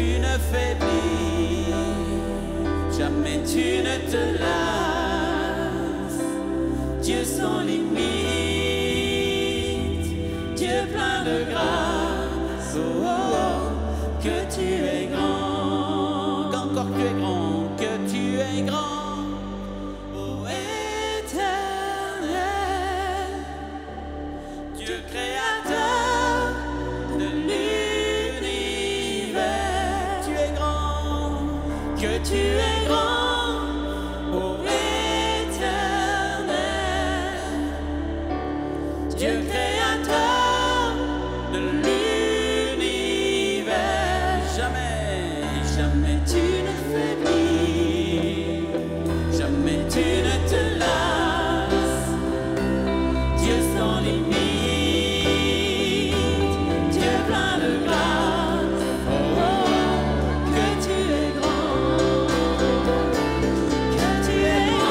tu ne faiblis, jamais tu ne te lasses. Dieu sans limite, Dieu plein de grâce. Oh, oh, oh, que tu es grand, qu'encore tu es grand, que tu es grand. Oh éternel, Dieu créateur de l'univers. Tu es grand, que tu es grand. Oh éternel, Dieu créateur de l'univers. Jamais, jamais tu ne faiblis, jamais tu ne te lasses. Dieu sans limite, Dieu plein de grâce. Oh, oh, oh, que tu es grand, que tu es grand, que tu es grand. Oh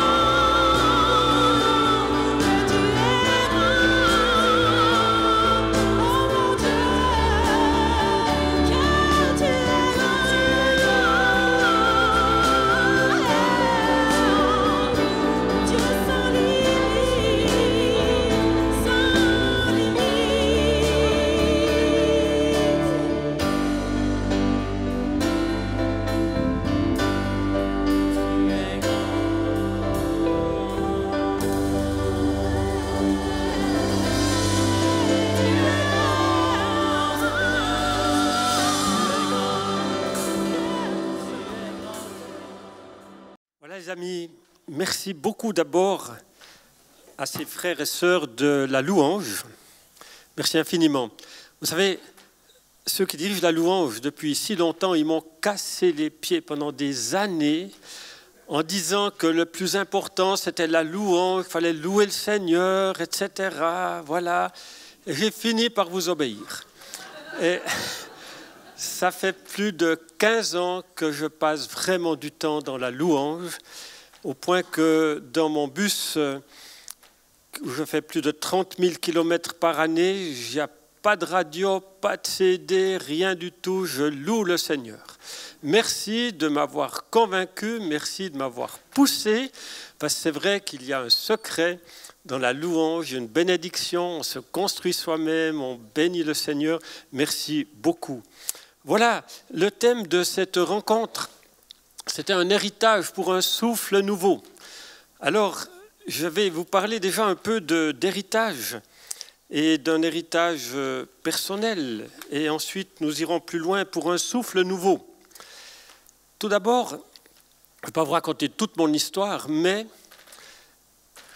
mon Dieu, que tu es grand. Dieu sans limite, sans limite. Tu es Voilà les amis, merci beaucoup d'abord à ces frères et sœurs de la louange. Merci infiniment. Vous savez, ceux qui dirigent la louange depuis si longtemps, ils m'ont cassé les pieds pendant des années en disant que le plus important c'était la louange, il fallait louer le Seigneur, etc. Voilà. Et j'ai fini par vous obéir. Et ça fait plus de 15 ans que je passe vraiment du temps dans la louange, au point que dans mon bus, où je fais plus de 30 000 km par année, il n'y a pas de radio, pas de CD, rien du tout, je loue le Seigneur. Merci de m'avoir convaincu, merci de m'avoir poussé, parce que c'est vrai qu'il y a un secret dans la louange, une bénédiction, on se construit soi-même, on bénit le Seigneur. Merci beaucoup. Voilà, le thème de cette rencontre, c'était un héritage pour un souffle nouveau. Alors, je vais vous parler déjà un peu d'héritage et d'un héritage personnel. Et ensuite, nous irons plus loin pour un souffle nouveau. Tout d'abord, je ne vais pas vous raconter toute mon histoire, mais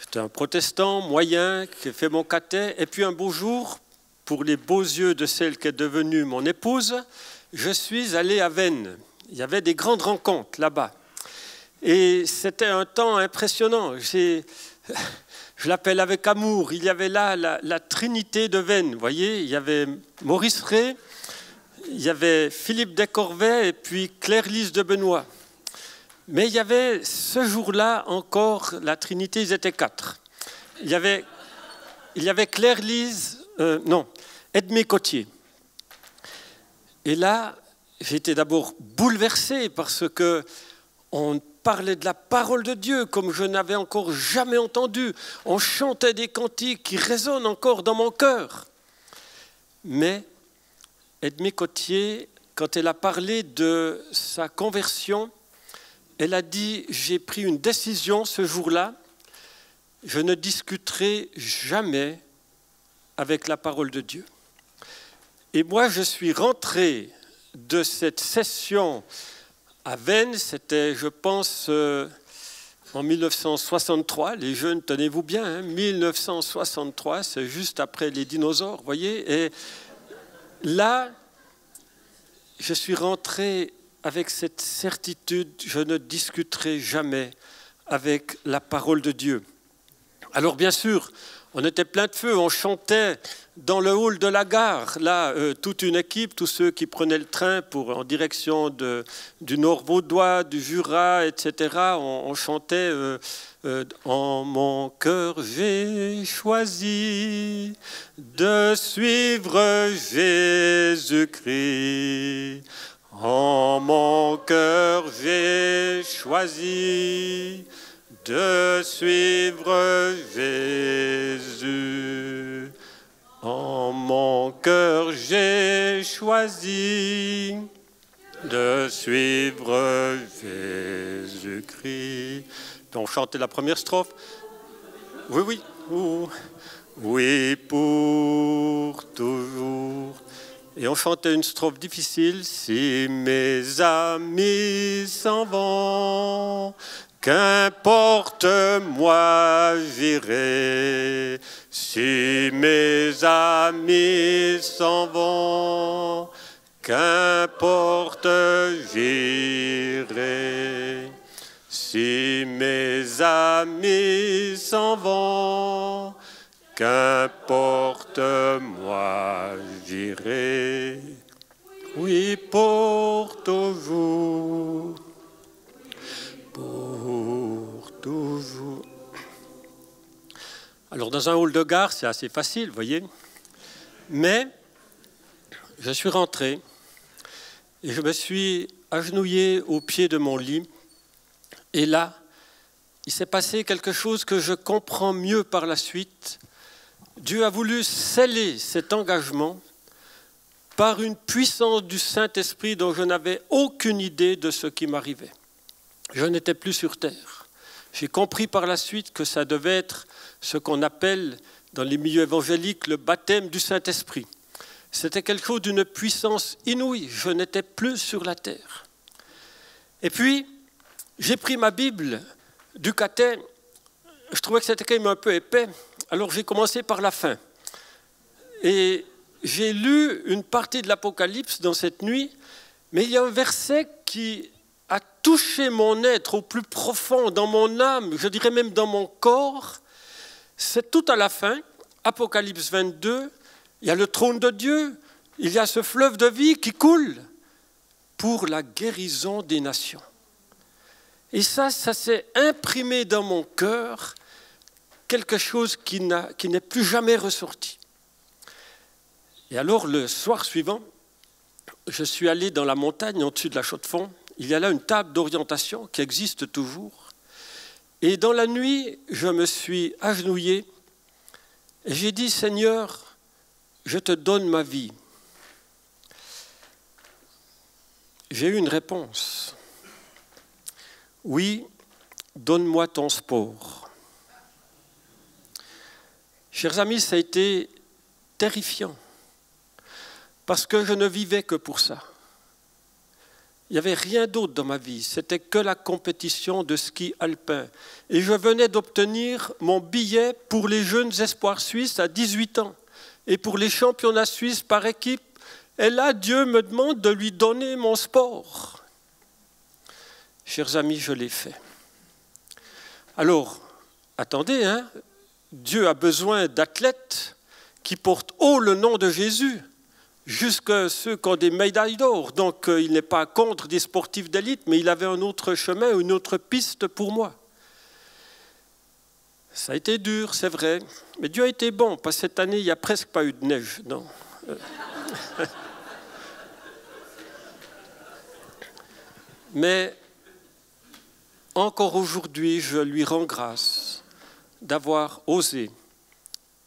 j'étais un protestant moyen qui a fait mon caté. Et puis un beau jour, pour les beaux yeux de celle qui est devenue mon épouse, je suis allé à Veynes. Il y avait des grandes rencontres là-bas. Et c'était un temps impressionnant. Je l'appelle avec amour. Il y avait là la Trinité de Veynes. Vous voyez, il y avait Maurice Rey, il y avait Philippe Descorvets et puis Claire-Lise de Benoît. Mais il y avait ce jour-là encore, la Trinité, ils étaient 4. Il y avait Claire-Lise, Edmé Cotier. Et là, j'étais d'abord bouleversé parce qu'on parlait de la parole de Dieu comme je n'avais encore jamais entendu. On chantait des cantiques qui résonnent encore dans mon cœur. Mais Edmé Cotier, quand elle a parlé de sa conversion, elle a dit « J'ai pris une décision ce jour-là, je ne discuterai jamais avec la parole de Dieu. » Et moi, je suis rentré de cette session à Veynes, c'était, je pense, en 1963. Les jeunes, tenez-vous bien, hein, 1963, c'est juste après les dinosaures, vous voyez. Et là, je suis rentré avec cette certitude, je ne discuterai jamais avec la parole de Dieu. Alors bien sûr, on était plein de feu, on chantait dans le hall de la gare, là, toute une équipe, tous ceux qui prenaient le train en direction du Nord vaudois, du Jura, etc. On chantait en mon cœur, j'ai choisi de suivre Jésus-Christ. En mon cœur, j'ai choisi de suivre Jésus. En mon cœur, j'ai choisi de suivre Jésus-Christ. On chantait la première strophe. Oui, oui. Oui, pour toujours. Et on chantait une strophe difficile. Si mes amis s'en vont, qu'importe, moi j'irai. Si mes amis s'en vont, qu'importe, j'irai. Si mes amis s'en vont, qu'importe, moi j'irai. Oui, pour toujours. Pour toujours. Alors, dans un hall de gare, c'est assez facile, vous voyez. Mais je suis rentré et je me suis agenouillé au pied de mon lit. Et là, il s'est passé quelque chose que je comprends mieux par la suite. Dieu a voulu sceller cet engagement par une puissance du Saint-Esprit dont je n'avais aucune idée de ce qui m'arrivait. Je n'étais plus sur terre. J'ai compris par la suite que ça devait être ce qu'on appelle dans les milieux évangéliques le baptême du Saint-Esprit. C'était quelque chose d'une puissance inouïe. Je n'étais plus sur la terre. Et puis, j'ai pris ma Bible du catet. Je trouvais que c'était quand même un peu épais. Alors j'ai commencé par la fin. Et j'ai lu une partie de l'Apocalypse dans cette nuit, mais il y a un verset qui a touché mon être au plus profond, dans mon âme, je dirais même dans mon corps. C'est tout à la fin, Apocalypse 22, il y a le trône de Dieu, il y a ce fleuve de vie qui coule pour la guérison des nations. Et ça s'est imprimé dans mon cœur, quelque chose qui n'est plus jamais ressorti. Et alors, le soir suivant, je suis allé dans la montagne, au-dessus de la Chaux-de-Fonds. Il y a là une table d'orientation qui existe toujours. Et dans la nuit, je me suis agenouillé et j'ai dit, Seigneur, je te donne ma vie. J'ai eu une réponse. Oui, donne-moi ton sport. Chers amis, ça a été terrifiant, parce que je ne vivais que pour ça. Il n'y avait rien d'autre dans ma vie, c'était que la compétition de ski alpin. Et je venais d'obtenir mon billet pour les jeunes espoirs suisses à 18 ans et pour les championnats suisses par équipe. Et là, Dieu me demande de lui donner mon sport. Chers amis, je l'ai fait. Alors, attendez, hein, Dieu a besoin d'athlètes qui portent haut le nom de Jésus, jusqu'à ceux qui ont des médailles d'or. Donc, il n'est pas contre des sportifs d'élite, mais il avait un autre chemin, une autre piste pour moi. Ça a été dur, c'est vrai, mais Dieu a été bon, parce que cette année, il n'y a presque pas eu de neige. Non. Mais encore aujourd'hui, je lui rends grâce d'avoir osé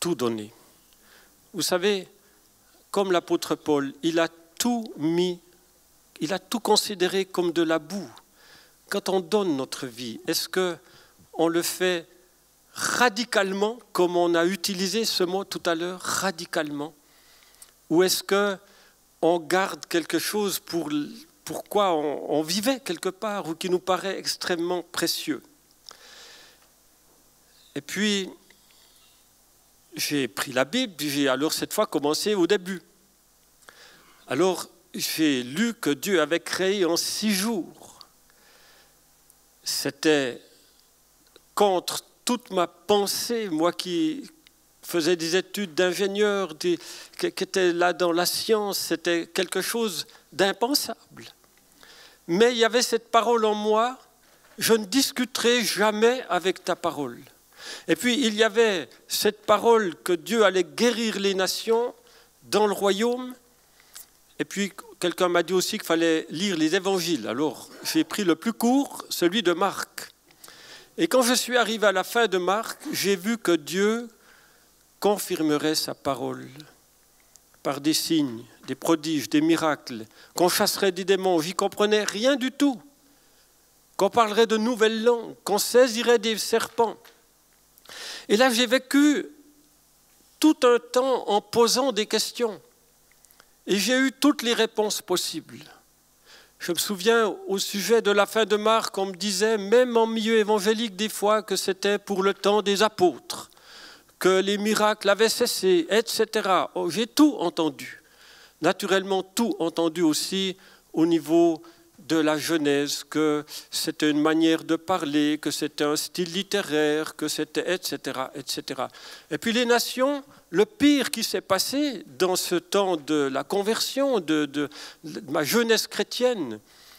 tout donner. Vous savez, comme l'apôtre Paul, il a tout considéré comme de la boue. Quand on donne notre vie, est-ce qu'on le fait radicalement, comme on a utilisé ce mot tout à l'heure, radicalement, ou est-ce qu'on garde quelque chose pourquoi on vivait quelque part ou qui nous paraît extrêmement précieux? Et puis, j'ai pris la Bible, j'ai alors cette fois commencé au début. Alors, j'ai lu que Dieu avait créé en 6 jours. C'était contre toute ma pensée, moi qui faisais des études d'ingénieur, qui était là dans la science, c'était quelque chose d'impensable. Mais il y avait cette parole en moi, je ne discuterai jamais avec ta parole. Et puis il y avait cette parole que Dieu allait guérir les nations dans le royaume. Et puis, quelqu'un m'a dit aussi qu'il fallait lire les évangiles. Alors, j'ai pris le plus court, celui de Marc. Et quand je suis arrivé à la fin de Marc, j'ai vu que Dieu confirmerait sa parole par des signes, des prodiges, des miracles, qu'on chasserait des démons. J'y comprenais rien du tout. Qu'on parlerait de nouvelles langues, qu'on saisirait des serpents. Et là, j'ai vécu tout un temps en posant des questions. Et j'ai eu toutes les réponses possibles. Je me souviens, au sujet de la fin de Marc, on me disait, même en milieu évangélique des fois, que c'était pour le temps des apôtres, que les miracles avaient cessé, etc. Oh, j'ai tout entendu. Naturellement, tout entendu aussi au niveau de la Genèse, que c'était une manière de parler, que c'était un style littéraire, que c'était etc., etc. Et puis les nations, le pire qui s'est passé dans ce temps de la conversion, de ma jeunesse chrétienne,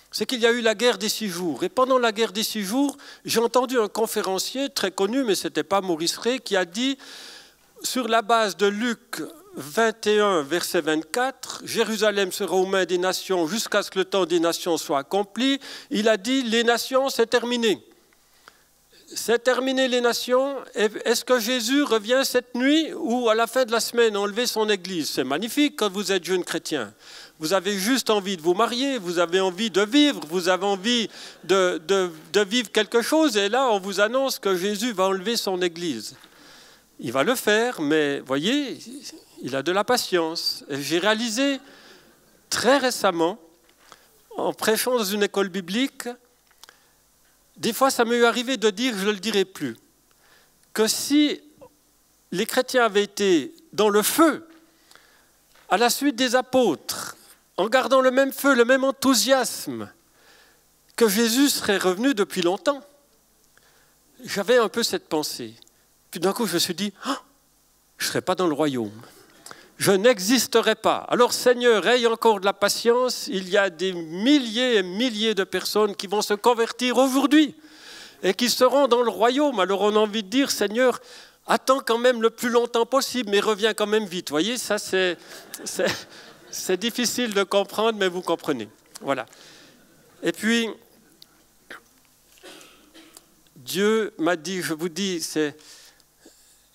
c'est qu'il y a eu la guerre des 6 jours. Et pendant la guerre des 6 jours, j'ai entendu un conférencier très connu, mais ce n'était pas Maurice Rey, qui a dit, sur la base de Luc 21, verset 24, « Jérusalem sera aux mains des nations jusqu'à ce que le temps des nations soit accompli », il a dit « Les nations, c'est terminé ». C'est terminé les nations. Est-ce que Jésus revient cette nuit ou à la fin de la semaine enlever son église? C'est magnifique quand vous êtes jeune chrétien. Vous avez juste envie de vous marier, vous avez envie de vivre, vous avez envie de vivre quelque chose. Et là, on vous annonce que Jésus va enlever son église. Il va le faire, mais voyez, il a de la patience. J'ai réalisé très récemment, en prêchant dans une école biblique, des fois, ça m'est arrivé de dire, je ne le dirai plus, que si les chrétiens avaient été dans le feu, à la suite des apôtres, en gardant le même feu, le même enthousiasme, que Jésus serait revenu depuis longtemps. J'avais un peu cette pensée. Puis d'un coup, je me suis dit, oh, je ne serai pas dans le royaume. Je n'existerai pas. Alors Seigneur, aie encore de la patience, il y a des milliers et milliers de personnes qui vont se convertir aujourd'hui et qui seront dans le royaume. Alors on a envie de dire, Seigneur, attends quand même le plus longtemps possible, mais reviens quand même vite. Vous voyez, ça c'est difficile de comprendre, mais vous comprenez. Voilà. Et puis, Dieu m'a dit, je vous dis,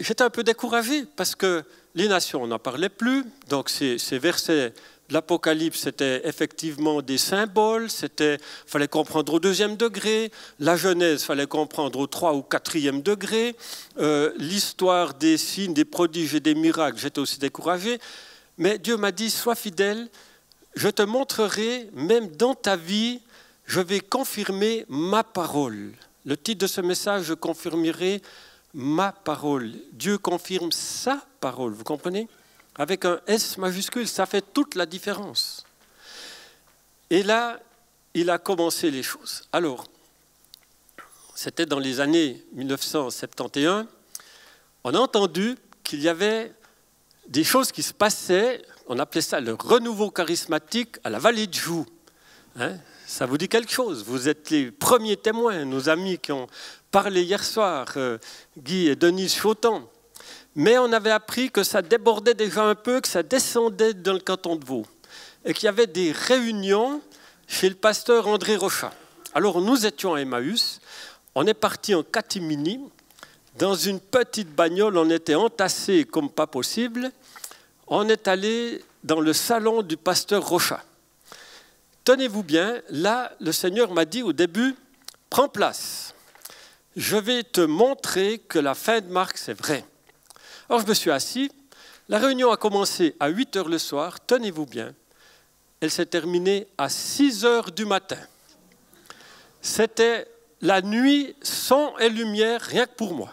j'étais un peu découragé parce que les nations, on n'en parlait plus, donc ces versets de l'Apocalypse, c'était effectivement des symboles, il fallait comprendre au 2e degré, la Genèse, il fallait comprendre au 3 ou 4e degré, l'histoire des signes, des prodiges et des miracles, j'étais aussi découragé, mais Dieu m'a dit, sois fidèle, je te montrerai, même dans ta vie, je vais confirmer ma parole. Le titre de ce message, je confirmerai ma parole. Dieu confirme sa parole, vous comprenez? Avec un S majuscule, ça fait toute la différence. Et là, il a commencé les choses. Alors, c'était dans les années 1971, on a entendu qu'il y avait des choses qui se passaient, on appelait ça le renouveau charismatique à la vallée de Joux. Hein? Ça vous dit quelque chose? Vous êtes les premiers témoins, nos amis qui ont parlé hier soir, Guy et Denise Chautan. Mais on avait appris que ça débordait déjà un peu, que ça descendait dans le canton de Vaud. Et qu'il y avait des réunions chez le pasteur André Rochat. Alors nous étions à Emmaüs, on est parti en catimini, dans une petite bagnole, on était entassés comme pas possible. On est allé dans le salon du pasteur Rochat. Tenez-vous bien, là, le Seigneur m'a dit au début, prends place. Je vais te montrer que la fin de Marc, c'est vrai. Alors je me suis assis. La réunion a commencé à 8 h le soir. Tenez-vous bien. Elle s'est terminée à 6 h du matin. C'était la nuit, son et lumière, rien que pour moi.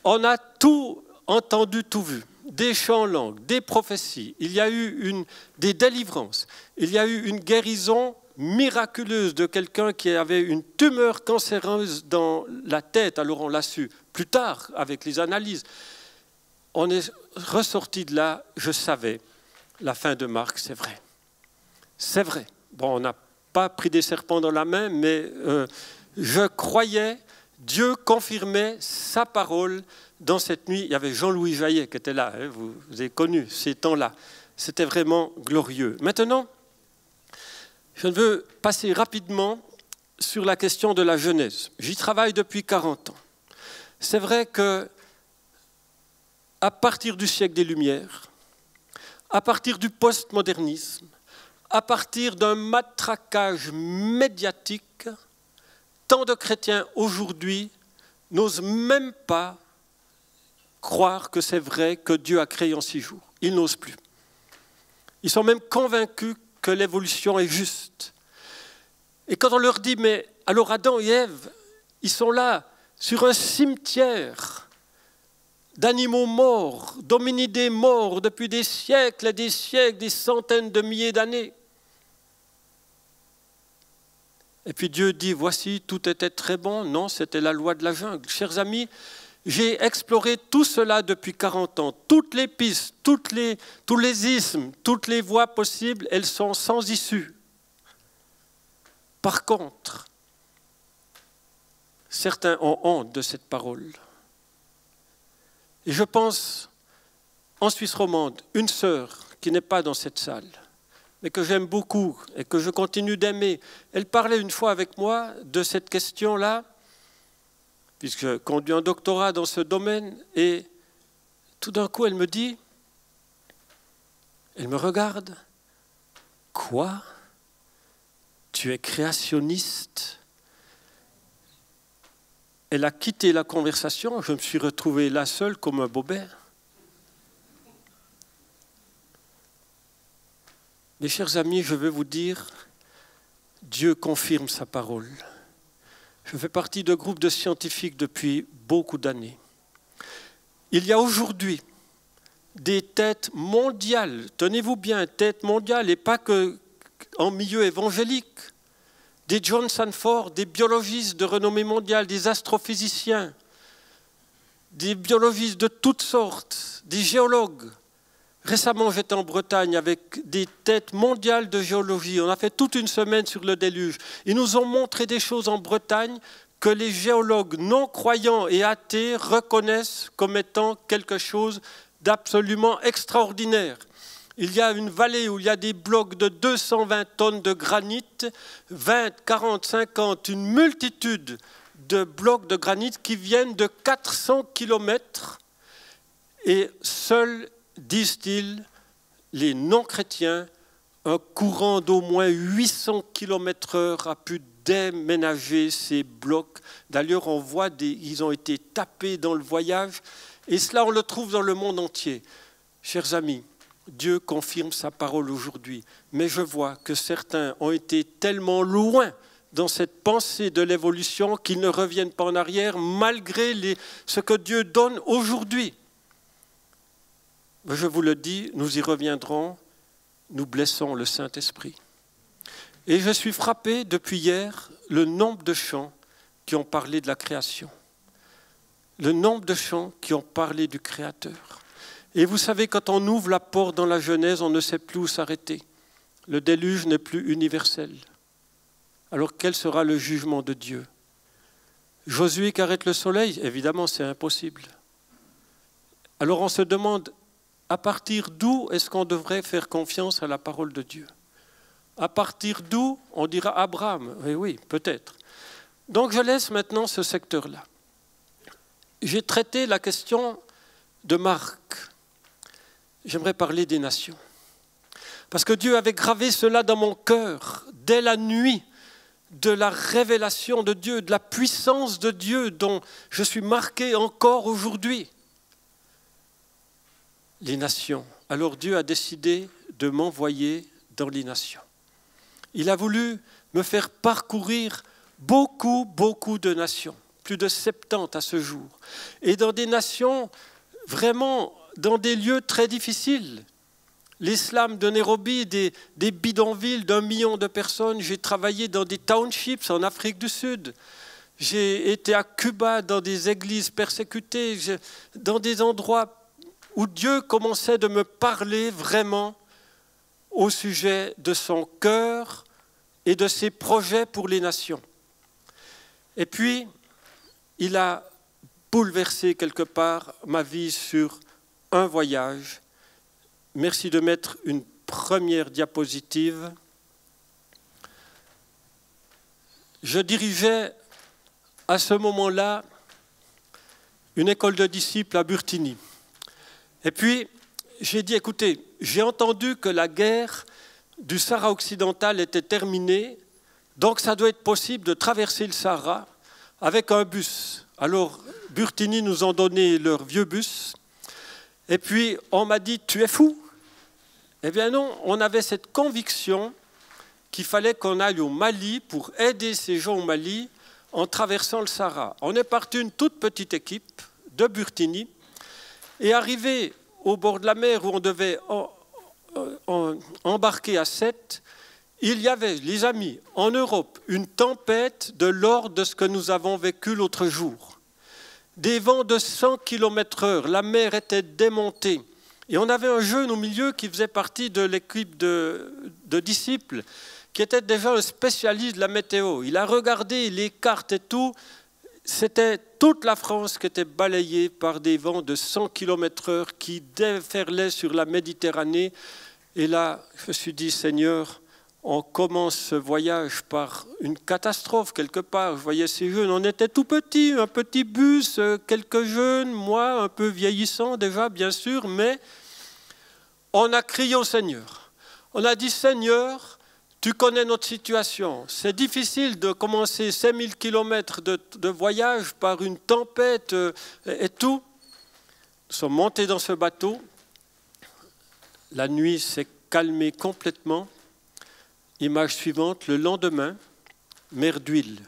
On a tout entendu, tout vu. Des chants en langue, des prophéties. Il y a eu des délivrances. Il y a eu une guérison miraculeuse de quelqu'un qui avait une tumeur cancéreuse dans la tête. Alors on l'a su plus tard avec les analyses. On est ressorti de là, je savais, la fin de Marc, c'est vrai. C'est vrai. Bon, on n'a pas pris des serpents dans la main, mais je croyais, Dieu confirmait sa parole. Dans cette nuit, il y avait Jean-Louis Jaillet qui était là, hein, vous avez connu ces temps-là. C'était vraiment glorieux. Maintenant, je veux passer rapidement sur la question de la Genèse. J'y travaille depuis 40 ans. C'est vrai que à partir du siècle des Lumières, à partir du postmodernisme, à partir d'un matraquage médiatique, tant de chrétiens aujourd'hui n'osent même pas croire que c'est vrai que Dieu a créé en 6 jours. Ils n'osent plus. Ils sont même convaincus que l'évolution est juste. Et quand on leur dit, mais alors Adam et Ève, ils sont là, sur un cimetière d'animaux morts, d'hominidés morts depuis des siècles, des centaines de milliers d'années. Et puis Dieu dit, voici, tout était très bon. Non, c'était la loi de la jungle. Chers amis, j'ai exploré tout cela depuis 40 ans. Toutes les pistes, tous les ismes, toutes les voies possibles, elles sont sans issue. Par contre, certains ont honte de cette parole. Et je pense, en Suisse romande, une sœur qui n'est pas dans cette salle, mais que j'aime beaucoup et que je continue d'aimer, elle parlait une fois avec moi de cette question-là, puisque je conduis un doctorat dans ce domaine, et tout d'un coup, elle me dit, elle me regarde, « Quoi ? Tu es créationniste ?» Elle a quitté la conversation, je me suis retrouvé là seul comme un bobet. Mes chers amis, je veux vous dire, Dieu confirme sa parole. Je fais partie d'un groupe de scientifiques depuis beaucoup d'années. Il y a aujourd'hui des têtes mondiales, tenez-vous bien, têtes mondiales, et pas que en milieu évangélique, des John Sanford, des biologistes de renommée mondiale, des astrophysiciens, des biologistes de toutes sortes, des géologues. Récemment, j'étais en Bretagne avec des têtes mondiales de géologie. On a fait toute une semaine sur le déluge. Ils nous ont montré des choses en Bretagne que les géologues non-croyants et athées reconnaissent comme étant quelque chose d'absolument extraordinaire. Il y a une vallée où il y a des blocs de 220 tonnes de granit, 20, 40, 50, une multitude de blocs de granit qui viennent de 400 kilomètres et seuls, disent-ils, les non-chrétiens, un courant d'au moins 800 km/h a pu déménager ces blocs. D'ailleurs, on voit ils ont été tapés dans le voyage et cela, on le trouve dans le monde entier. Chers amis, Dieu confirme sa parole aujourd'hui, mais je vois que certains ont été tellement loin dans cette pensée de l'évolution qu'ils ne reviennent pas en arrière malgré ce que Dieu donne aujourd'hui. Je vous le dis, nous y reviendrons, nous blessons le Saint-Esprit. Et je suis frappé depuis hier, le nombre de chants qui ont parlé de la création, le nombre de chants qui ont parlé du Créateur. Et vous savez, quand on ouvre la porte dans la Genèse, on ne sait plus où s'arrêter. Le déluge n'est plus universel. Alors quel sera le jugement de Dieu? Josué qui arrête le soleil? Évidemment, c'est impossible. Alors on se demande, à partir d'où est-ce qu'on devrait faire confiance à la parole de Dieu? À partir d'où on dira Abraham? Oui, peut-être. Donc je laisse maintenant ce secteur-là. J'ai traité la question de Marc. J'aimerais parler des nations. Parce que Dieu avait gravé cela dans mon cœur dès la nuit de la révélation de Dieu, de la puissance de Dieu dont je suis marqué encore aujourd'hui. Les nations. Alors Dieu a décidé de m'envoyer dans les nations. Il a voulu me faire parcourir beaucoup de nations, plus de 70 à ce jour. Et dans des nations vraiment dans des lieux très difficiles. L'islam de Nairobi, des bidonvilles d'1 million de personnes. J'ai travaillé dans des townships en Afrique du Sud. J'ai été à Cuba dans des églises persécutées, dans des endroits où Dieu commençait de me parler vraiment au sujet de son cœur et de ses projets pour les nations. Et puis, il a bouleversé quelque part ma vie sur un voyage, merci de mettre une première diapositive. Je dirigeais à ce moment-là une école de disciples à Burtini. Et puis, j'ai dit, écoutez, j'ai entendu que la guerre du Sahara occidental était terminée, donc ça doit être possible de traverser le Sahara avec un bus. Alors, Burtini nous ont donné leur vieux bus, et puis on m'a dit, tu es fou? Eh bien non, on avait cette conviction qu'il fallait qu'on aille au Mali pour aider ces gens au Mali en traversant le Sahara. On est parti une toute petite équipe de Burtini, et arrivé au bord de la mer où on devait embarquer à 7, il y avait, les amis, en Europe, une tempête de l'ordre de ce que nous avons vécu l'autre jour. Des vents de 100 km/h, la mer était démontée. Et on avait un jeune au milieu qui faisait partie de l'équipe de disciples, qui était déjà un spécialiste de la météo. Il a regardé les cartes et tout. C'était toute la France qui était balayée par des vents de 100 km/h qui déferlaient sur la Méditerranée. Et là, je me suis dit, Seigneur, on commence ce voyage par une catastrophe quelque part. Je voyais ces jeunes, on était tout petits, un petit bus, quelques jeunes, moi un peu vieillissant déjà, bien sûr, mais on a crié au Seigneur. On a dit, Seigneur, tu connais notre situation. C'est difficile de commencer 5000 km de voyage par une tempête et tout. Nous sommes montés dans ce bateau. La nuit s'est calmée complètement. Image suivante, le lendemain, mer d'huile,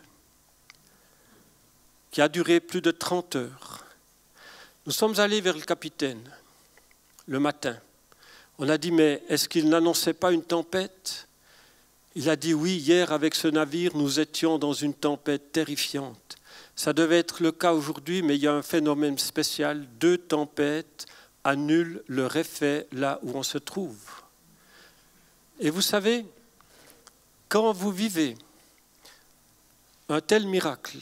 qui a duré plus de 30 heures. Nous sommes allés vers le capitaine le matin. On a dit, mais est-ce qu'il n'annonçait pas une tempête? Il a dit, oui, hier avec ce navire, nous étions dans une tempête terrifiante. Ça devait être le cas aujourd'hui, mais il y a un phénomène spécial. 2 tempêtes annulent leur effet là où on se trouve. Et vous savez, quand vous vivez un tel miracle,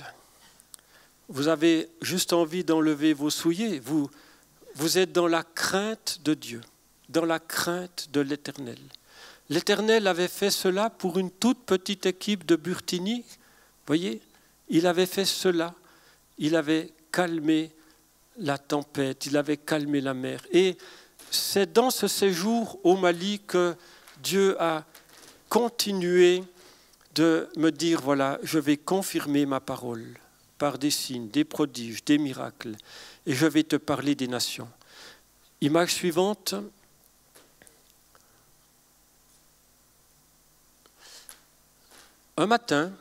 vous avez juste envie d'enlever vos souliers. Vous êtes dans la crainte de Dieu, dans la crainte de l'Éternel. L'Éternel avait fait cela pour une toute petite équipe de Burtini. Vous voyez, il avait fait cela. Il avait calmé la tempête, il avait calmé la mer. Et c'est dans ce séjour au Mali que Dieu a continué de me dire, voilà, je vais confirmer ma parole par des signes, des prodiges, des miracles, et je vais te parler des nations. Image suivante. Un matin,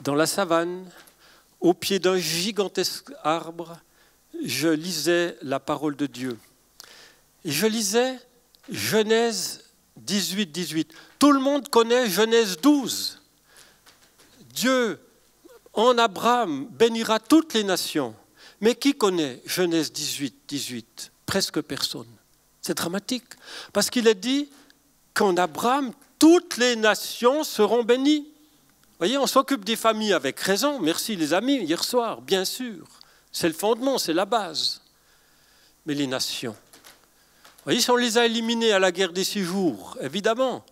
dans la savane, au pied d'un gigantesque arbre, je lisais la parole de Dieu. Et je lisais Genèse 18, 18. Tout le monde connaît Genèse 12. Dieu, en Abraham, bénira toutes les nations. Mais qui connaît Genèse 18, 18? Presque personne. C'est dramatique. Parce qu'il est dit qu'en Abraham, toutes les nations seront bénies. Vous voyez, on s'occupe des familles avec raison. Merci les amis, hier soir, bien sûr. C'est le fondement, c'est la base. Mais les nations. Vous voyez, si on les a éliminés à la guerre des 6 jours, évidemment,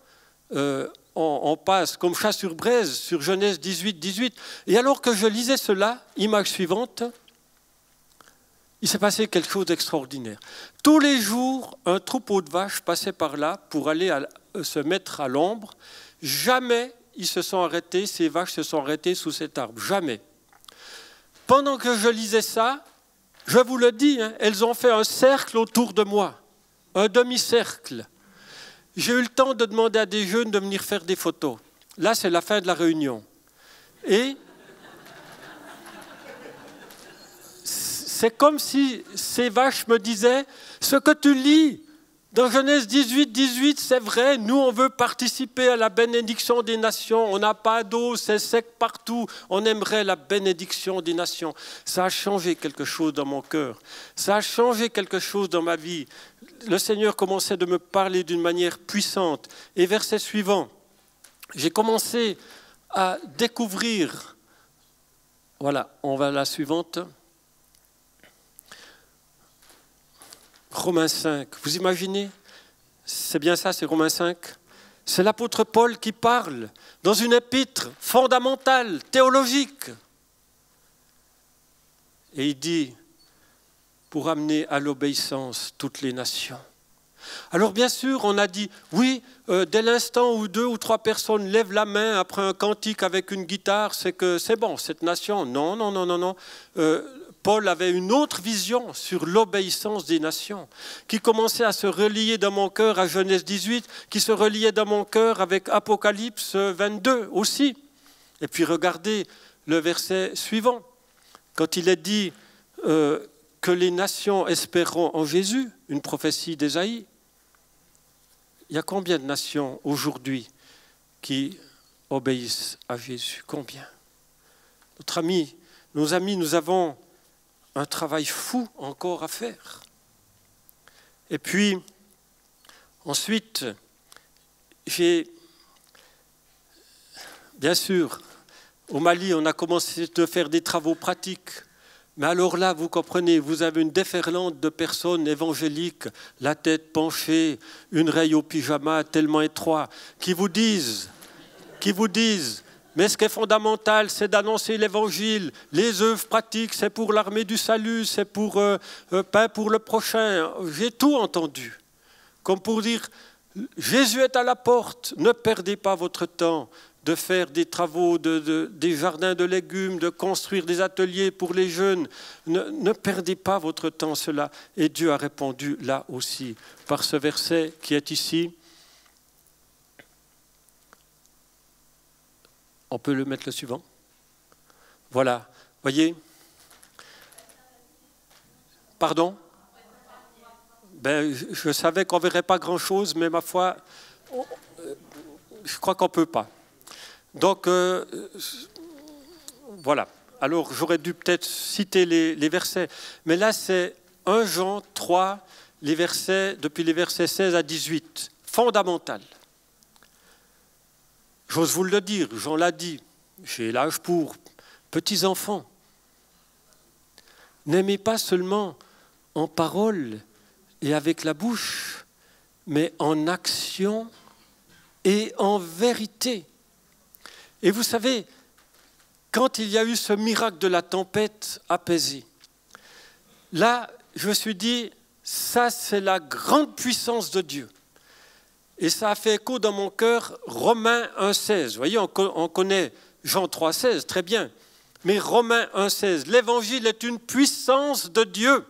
on passe comme chat sur braise sur Genèse 18, 18. Et alors que je lisais cela, image suivante, il s'est passé quelque chose d'extraordinaire. Tous les jours, un troupeau de vaches passait par là pour aller se mettre à l'ombre. Jamais ils se sont arrêtés, ces vaches se sont arrêtées sous cet arbre. Jamais. Pendant que je lisais ça, je vous le dis, elles ont fait un cercle autour de moi. Un demi-cercle. J'ai eu le temps de demander à des jeunes de venir faire des photos. Là, c'est la fin de la réunion. Et c'est comme si ces vaches me disaient, ce que tu lis dans Genèse 18, 18, c'est vrai, nous on veut participer à la bénédiction des nations, on n'a pas d'eau, c'est sec partout, on aimerait la bénédiction des nations. Ça a changé quelque chose dans mon cœur, ça a changé quelque chose dans ma vie. Le Seigneur commençait de me parler d'une manière puissante. Et verset suivant, j'ai commencé à découvrir, voilà, on va à la suivante. Romains 5, vous imaginez? C'est bien ça, c'est Romains 5. C'est l'apôtre Paul qui parle dans une épître fondamentale, théologique. Et il dit, pour amener à l'obéissance toutes les nations. Alors bien sûr, on a dit, oui, dès l'instant où 2 ou 3 personnes lèvent la main après un cantique avec une guitare, c'est que c'est bon, cette nation. Non, non, non, non, non. Paul avait une autre vision sur l'obéissance des nations, qui commençait à se relier dans mon cœur à Genèse 18, qui se reliait dans mon cœur avec Apocalypse 22 aussi. Et puis regardez le verset suivant, quand il est dit que les nations espéreront en Jésus, une prophétie d'Ésaïe. Il y a combien de nations aujourd'hui qui obéissent à Jésus? Combien? Nos amis, nous avons un travail fou encore à faire. Et puis, ensuite, bien sûr, au Mali, on a commencé à faire des travaux pratiques. Mais alors là, vous comprenez, vous avez une déferlante de personnes évangéliques, la tête penchée, une raie au pyjama tellement étroit, qui vous disent, mais ce qui est fondamental, c'est d'annoncer l'évangile. Les œuvres pratiques, c'est pour l'armée du salut, c'est pour pain pour le prochain. J'ai tout entendu. Comme pour dire, Jésus est à la porte, ne perdez pas votre temps de faire des travaux, des jardins de légumes, de construire des ateliers pour les jeunes. Ne perdez pas votre temps, cela. Et Dieu a répondu là aussi, par ce verset qui est ici. On peut le mettre le suivant. Voilà, voyez. Pardon? Ben, je savais qu'on ne verrait pas grand-chose, mais ma foi, je crois qu'on ne peut pas. Donc, voilà. Alors, j'aurais dû peut-être citer les versets. Mais là, c'est 1 Jean 3, depuis les versets 16 à 18. Fondamental. J'ose vous le dire, Jean l'a dit. J'ai l'âge pour petits enfants. N'aimez pas seulement en parole et avec la bouche, mais en action et en vérité. Et vous savez, quand il y a eu ce miracle de la tempête apaisée, là, je me suis dit, ça c'est la grande puissance de Dieu. Et ça a fait écho dans mon cœur Romains 1,16. Vous voyez, on connaît Jean 3,16, très bien. Mais Romains 1,16, l'évangile est une puissance de Dieu.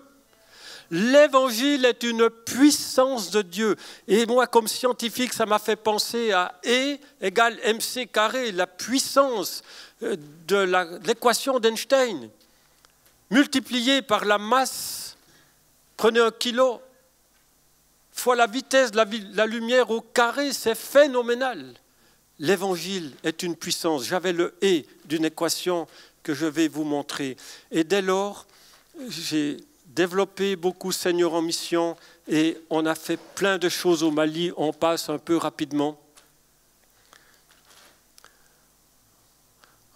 L'évangile est une puissance de Dieu. Et moi, comme scientifique, ça m'a fait penser à E égale mc carré, la puissance de l'équation d'Einstein, multipliée par la masse, prenez 1 kilo, fois la vitesse de la lumière au carré, c'est phénoménal. L'évangile est une puissance. J'avais le E d'une équation que je vais vous montrer. Et dès lors, j'ai développé beaucoup Seigneur en mission et on a fait plein de choses au Mali. On passe un peu rapidement.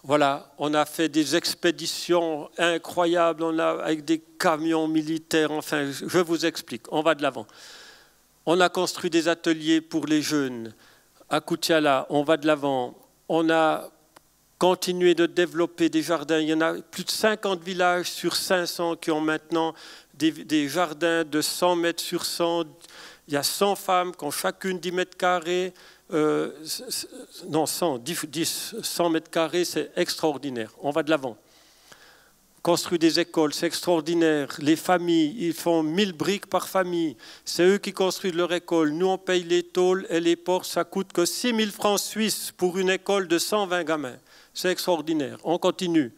Voilà, on a fait des expéditions incroyables, avec des camions militaires, enfin, je vous explique, on va de l'avant. On a construit des ateliers pour les jeunes. À Koutiala, on va de l'avant. On a continué de développer des jardins. Il y en a plus de 50 villages sur 500 qui ont maintenant des jardins de 100 mètres sur 100. Il y a 100 femmes qui ont chacune 10 mètres carrés. Non, 100 mètres carrés, c'est extraordinaire. On va de l'avant. Construit des écoles, c'est extraordinaire. Les familles, ils font 1000 briques par famille. C'est eux qui construisent leur école. Nous, on paye les tôles et les portes. Ça coûte que 6 000 francs suisses pour une école de 120 gamins. C'est extraordinaire. On continue.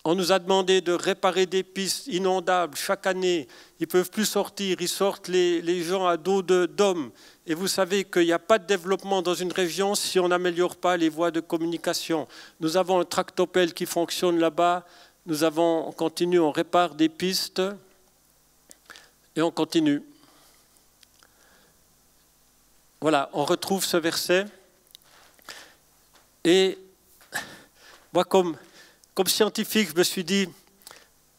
On nous a demandé de réparer des pistes inondables chaque année. Ils ne peuvent plus sortir. Ils sortent les gens à dos d'hommes. Et vous savez qu'il n'y a pas de développement dans une région si on n'améliore pas les voies de communication. Nous avons un tractopelle qui fonctionne là-bas. On continue, on répare des pistes. Et on continue. Voilà, on retrouve ce verset. Et moi, comme scientifique, je me suis dit,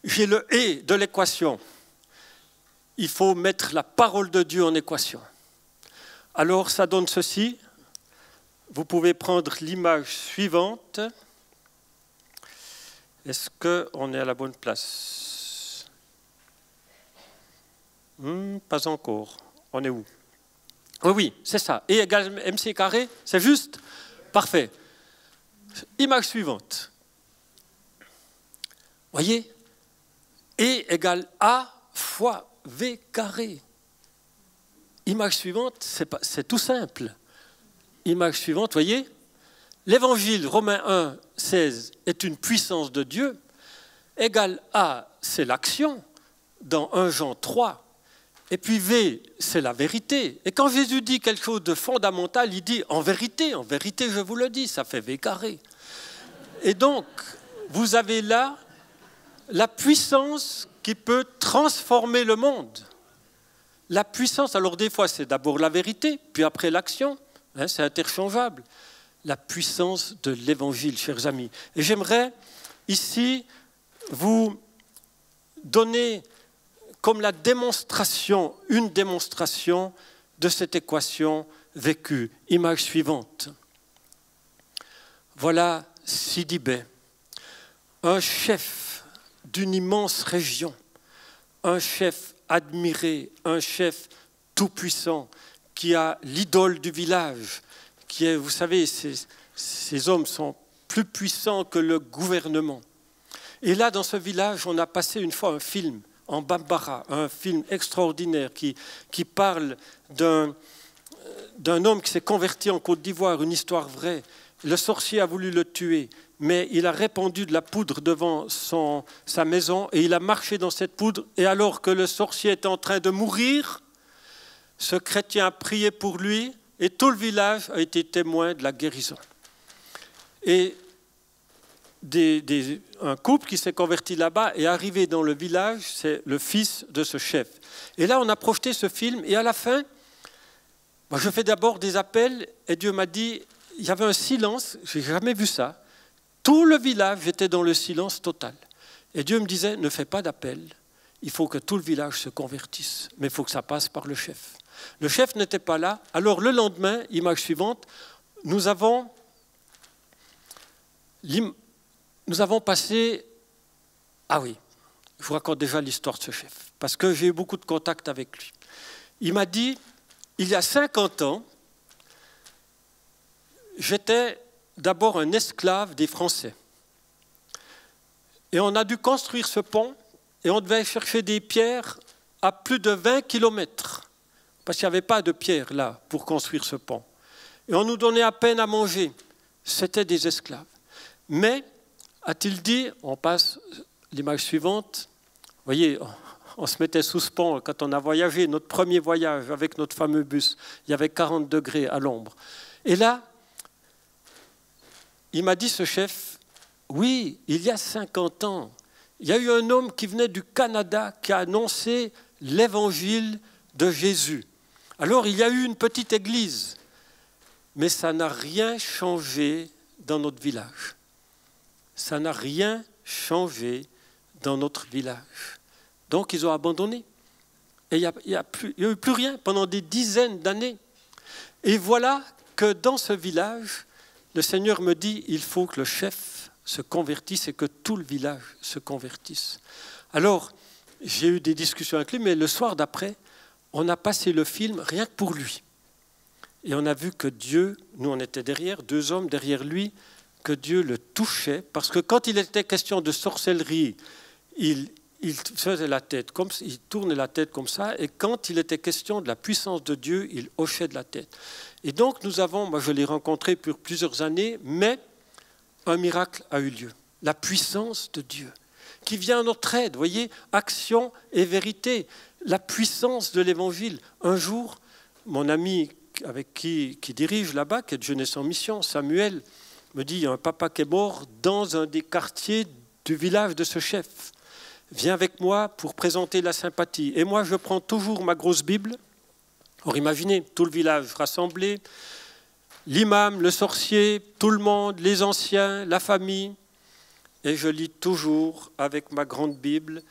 j'ai le « et » de l'équation. il faut mettre la parole de Dieu en équation. Alors, ça donne ceci. Vous pouvez prendre l'image suivante. Est-ce qu'on est à la bonne place? Pas encore. On est où? Oui, oui, c'est ça. E égale MC carré, c'est juste? Parfait. Image suivante. Voyez? E égale A fois V carré. Image suivante, c'est tout simple. Image suivante, voyez? L'évangile, Romains 1, 16, est une puissance de Dieu. Égale A, c'est l'action, dans 1 Jean 3. Et puis V, c'est la vérité. Et quand Jésus dit quelque chose de fondamental, il dit en vérité, je vous le dis, ça fait V carré. Et donc, vous avez là la puissance qui peut transformer le monde. La puissance, alors des fois c'est d'abord la vérité, puis après l'action, hein, c'est interchangeable. La puissance de l'évangile, chers amis. Et j'aimerais ici vous donner comme la démonstration, une démonstration de cette équation vécue. Image suivante. Voilà Sidi Bey, un chef d'une immense région, un chef admiré, un chef tout-puissant qui a l'idole du village, qui est, vous savez, ces hommes sont plus puissants que le gouvernement. Et là, dans ce village, on a passé une fois un film en Bambara, un film extraordinaire qui parle d'un homme qui s'est converti en Côte d'Ivoire, une histoire vraie. Le sorcier a voulu le tuer, mais il a répandu de la poudre devant sa maison et il a marché dans cette poudre. Et alors que le sorcier était en train de mourir, ce chrétien a prié pour lui et tout le village a été témoin de la guérison. Et un couple qui s'est converti là-bas est arrivé dans le village, c'est le fils de ce chef. Et là, on a projeté ce film et à la fin, moi, je fais d'abord des appels et Dieu m'a dit, il y avait un silence, je n'ai jamais vu ça. Tout le village était dans le silence total. Et Dieu me disait, ne fais pas d'appel, il faut que tout le village se convertisse, mais il faut que ça passe par le chef. Le chef n'était pas là, alors le lendemain, image suivante, nous avons passé... Ah oui, je vous raconte déjà l'histoire de ce chef, parce que j'ai eu beaucoup de contacts avec lui. Il m'a dit, il y a 50 ans, j'étais d'abord un esclave des Français. Et on a dû construire ce pont, et on devait chercher des pierres à plus de 20 kilomètres, parce qu'il n'y avait pas de pierres là pour construire ce pont. Et on nous donnait à peine à manger. C'était des esclaves. Mais, a-t-il dit, on passe l'image suivante, vous voyez, on se mettait sous ce pont quand on a voyagé, notre premier voyage avec notre fameux bus, il y avait 40 degrés à l'ombre. Et là, il m'a dit ce chef, oui, il y a 50 ans, il y a eu un homme qui venait du Canada qui a annoncé l'évangile de Jésus. Alors il y a eu une petite église, mais ça n'a rien changé dans notre village. Ça n'a rien changé dans notre village. Donc ils ont abandonné. Et il n'y a eu plus rien pendant des dizaines d'années. Et voilà que dans ce village, le Seigneur me dit, il faut que le chef se convertisse et que tout le village se convertisse. Alors, j'ai eu des discussions avec lui, mais le soir d'après, on a passé le film rien que pour lui. Et on a vu que Dieu, nous on était derrière, 2 hommes derrière lui, que Dieu le touchait, parce que quand il était question de sorcellerie, il faisait la tête comme ça, il tournait la tête comme ça, et quand il était question de la puissance de Dieu, il hochait de la tête. Et donc nous avons, moi je l'ai rencontré pour plusieurs années, mais un miracle a eu lieu. La puissance de Dieu, qui vient à notre aide, vous voyez, action et vérité, la puissance de l'Évangile. Un jour, mon ami avec qui dirige là-bas, qui est de Jeunesse en Mission, Samuel, me dit, il y a un papa qui est mort dans un des quartiers du village de ce chef. Viens avec moi pour présenter la sympathie. Et moi, je prends toujours ma grosse Bible. Alors imaginez, tout le village rassemblé, l'imam, le sorcier, tout le monde, les anciens, la famille. Et je lis toujours avec ma grande Bible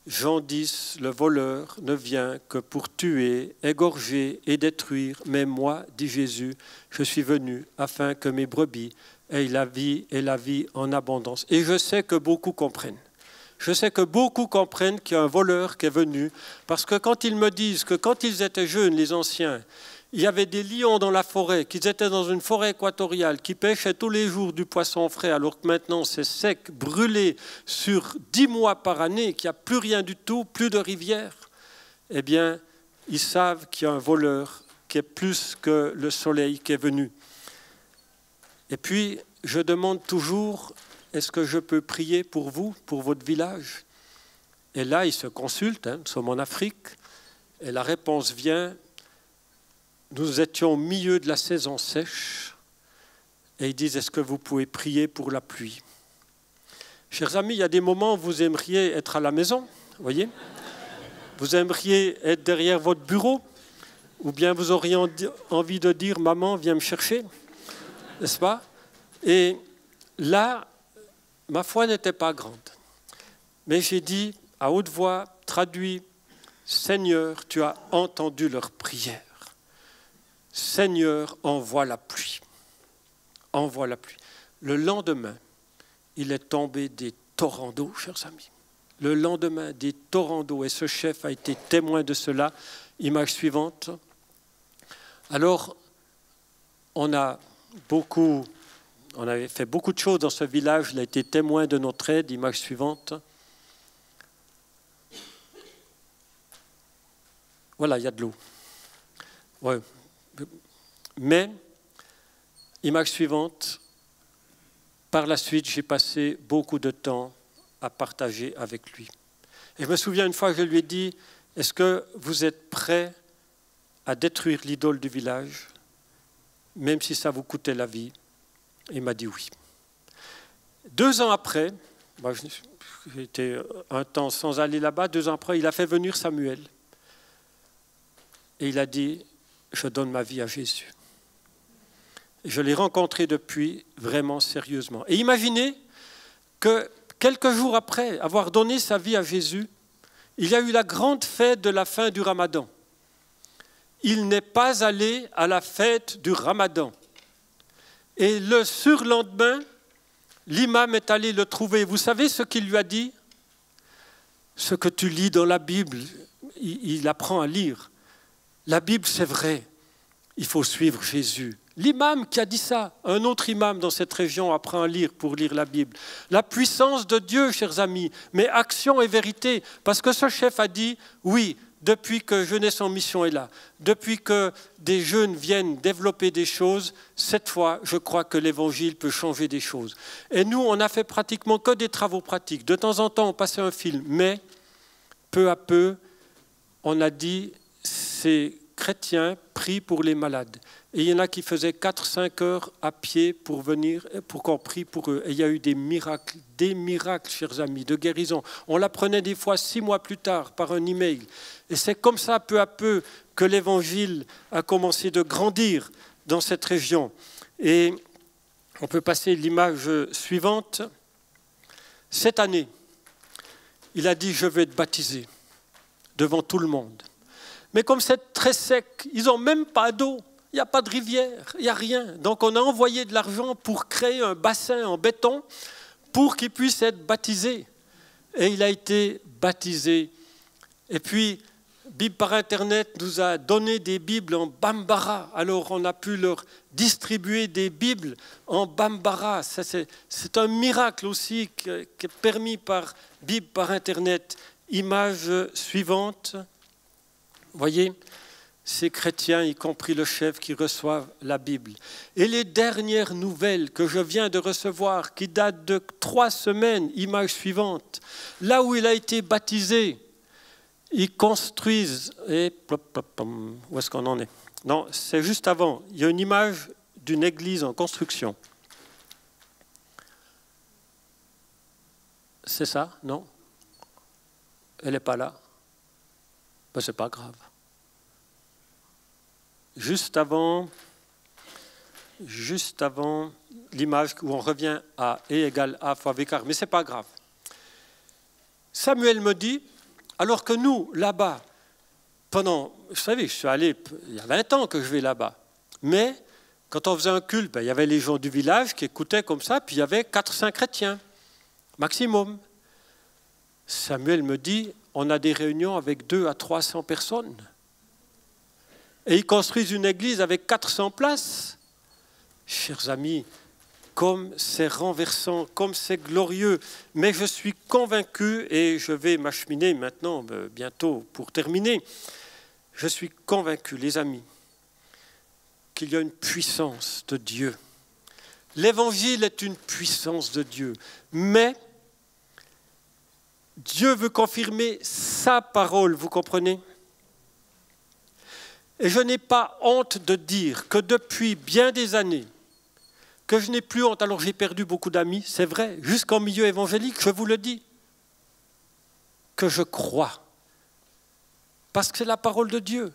Jean 10, le voleur ne vient que pour tuer, égorger et détruire. Mais moi, dit Jésus, je suis venu afin que mes brebis aient la vie et la vie en abondance. Et je sais que beaucoup comprennent. Je sais que beaucoup comprennent qu'il y a un voleur qui est venu, parce que quand ils me disent que quand ils étaient jeunes, les anciens, il y avait des lions dans la forêt, qu'ils étaient dans une forêt équatoriale, qui pêchaient tous les jours du poisson frais, alors que maintenant c'est sec, brûlé sur 10 mois par année, qu'il n'y a plus rien du tout, plus de rivière, eh bien, ils savent qu'il y a un voleur qui est plus que le soleil qui est venu. Et puis, je demande toujours, est-ce que je peux prier pour vous, pour votre village? Et là, ils se consultent, nous sommes en Afrique, et la réponse vient. Nous étions au milieu de la saison sèche et ils disent, est-ce que vous pouvez prier pour la pluie? Chers amis, il y a des moments où vous aimeriez être à la maison, vous voyez? Vous aimeriez être derrière votre bureau ou bien vous auriez envie de dire, maman, viens me chercher, n'est-ce pas? Et là, ma foi n'était pas grande. Mais j'ai dit à haute voix, traduit, Seigneur, tu as entendu leur prière. Seigneur, envoie la pluie. Envoie la pluie. Le lendemain, il est tombé des torrents d'eau, chers amis. Le lendemain, des torrents d'eau. Et ce chef a été témoin de cela. Image suivante. Alors, on avait fait beaucoup de choses dans ce village. Il a été témoin de notre aide. Image suivante. Voilà, il y a de l'eau. Ouais. Mais, image suivante, par la suite, j'ai passé beaucoup de temps à partager avec lui. Et je me souviens une fois que je lui ai dit, est-ce que vous êtes prêt à détruire l'idole du village, même si ça vous coûtait la vie? Il m'a dit oui. 2 ans après, j'étais un temps sans aller là-bas, 2 ans après, il a fait venir Samuel. Et il a dit, je donne ma vie à Jésus. Je l'ai rencontré depuis vraiment sérieusement. Et imaginez que quelques jours après avoir donné sa vie à Jésus, il y a eu la grande fête de la fin du Ramadan. Il n'est pas allé à la fête du Ramadan. Et le surlendemain, l'imam est allé le trouver. Vous savez ce qu'il lui a dit? Ce que tu lis dans la Bible, il apprend à lire. La Bible, c'est vrai. Il faut suivre Jésus. L'imam qui a dit ça, un autre imam dans cette région apprend à lire pour lire la Bible. La puissance de Dieu, chers amis, mais action et vérité. Parce que ce chef a dit, oui, depuis que Jeunesse en Mission est là, depuis que des jeunes viennent développer des choses, cette fois, je crois que l'Évangile peut changer des choses. Et nous, on n'a fait pratiquement que des travaux pratiques. De temps en temps, on passait un film, mais peu à peu, on a dit, ces chrétiens prient pour les malades. Et il y en a qui faisaient 4-5 heures à pied pour venir, pour qu'on prie pour eux. Et il y a eu des miracles, chers amis, de guérison. On l'apprenait des fois 6 mois plus tard par un email. Et c'est comme ça, peu à peu, que l'Évangile a commencé de grandir dans cette région. Et on peut passer l'image suivante. Cette année, il a dit, je vais être baptisé devant tout le monde. Mais comme c'est très sec, ils n'ont même pas d'eau. Il n'y a pas de rivière, il n'y a rien. Donc on a envoyé de l'argent pour créer un bassin en béton pour qu'il puisse être baptisé. Et il a été baptisé. Et puis, Bible par Internet nous a donné des Bibles en Bambara. Alors on a pu leur distribuer des Bibles en Bambara. C'est un miracle aussi qui est permis par Bible par Internet. Image suivante. Vous voyez, ces chrétiens, y compris le chef, qui reçoivent la Bible. Et les dernières nouvelles que je viens de recevoir, qui datent de 3 semaines, image suivante, là où il a été baptisé, ils construisent... Et où est-ce qu'on en est? Non, c'est juste avant. Il y a une image d'une église en construction. C'est ça? Non? Elle n'est pas là? Ben, c'est pas grave. Juste avant l'image où on revient à E égale A fois V carré, mais ce n'est pas grave. Samuel me dit, Alors que nous, là-bas, vous savez, je suis allé, il y a 20 ans que je vais là-bas, mais quand on faisait un culte, il y avait les gens du village qui écoutaient comme ça, puis il y avait 400 chrétiens, maximum. Samuel me dit, on a des réunions avec 200 à 300 personnes. Et ils construisent une église avec 400 places. Chers amis, comme c'est renversant, comme c'est glorieux, mais je suis convaincu, et je vais m'acheminer maintenant, bientôt pour terminer, je suis convaincu, les amis, qu'il y a une puissance de Dieu. L'évangile est une puissance de Dieu, mais Dieu veut confirmer sa parole, vous comprenez? Et je n'ai pas honte de dire que depuis bien des années, que je n'ai plus honte, alors j'ai perdu beaucoup d'amis, c'est vrai, jusqu'en milieu évangélique, je vous le dis, que je crois, parce que c'est la parole de Dieu,